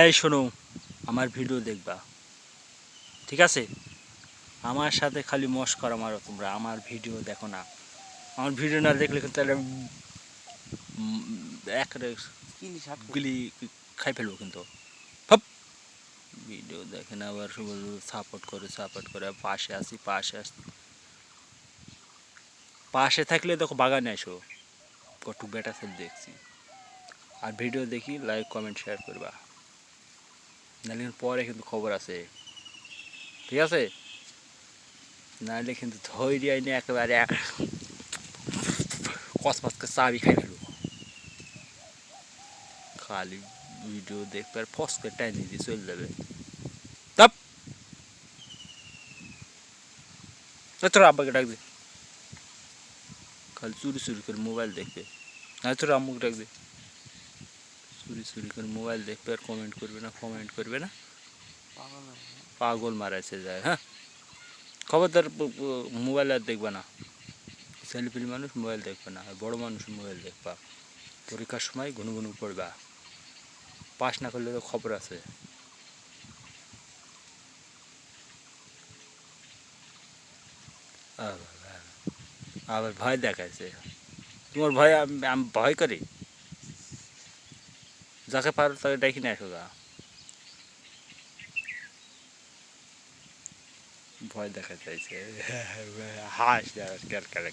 এই শোনো, আমার ভিডিও দেখবা, ঠিক আছে? আমার সাথে খালি মশকরা মারো তোমরা, আমার ভিডিও দেখো না। আমার ভিডিও না দেখলে কিন্তু একটা একেবারে গুলি খাই ফেলবো কিন্তু। হপ! ভিডিও দেখে না, আবার সাপোর্ট করে পাশে আসি। পাশে থাকলে দেখো বাগানে আসো, কটু বেটা সেল দেখছি। আর ভিডিও দেখি লাইক কমেন্ট শেয়ার করবা, নাহলে কিন্তু পরে কিন্তু খবর আছে, ঠিক আছে? নাহলে কিন্তু ধৈর্য নিয়ে একেবারে কসমাসকে চাবি খাই ফেলবো। খালি ভিডিও দেখবে আর ফসকে টাইনি দিয়ে চলে যাবে। তাপ তোর আব্বাকে ডাক দে, খালি চুরি করে মোবাইল দেখবে। না তোর আম্মুকে ডাক দে, চুরি করে মোবাইল দেখবে আর কমেন্ট করবে না। পাগল মারাইছে যায়। হ্যাঁ, খবরদার মোবাইল আর দেখবা না। ছেলেপিলি মানুষ মোবাইল দেখবে না, আর বড় মানুষ মোবাইল দেখবা। পরীক্ষার সময় ঘুনু পড়বা, পাস না করলে তো খবর আছে। আবার ভয় দেখাইছে, তোমার ভয় আমি ভয় করি? যাকে পারো তাকে ডেকে নিয়ে আসো গা। ভয় দেখা চাইছে, হাস ক্যালকাটা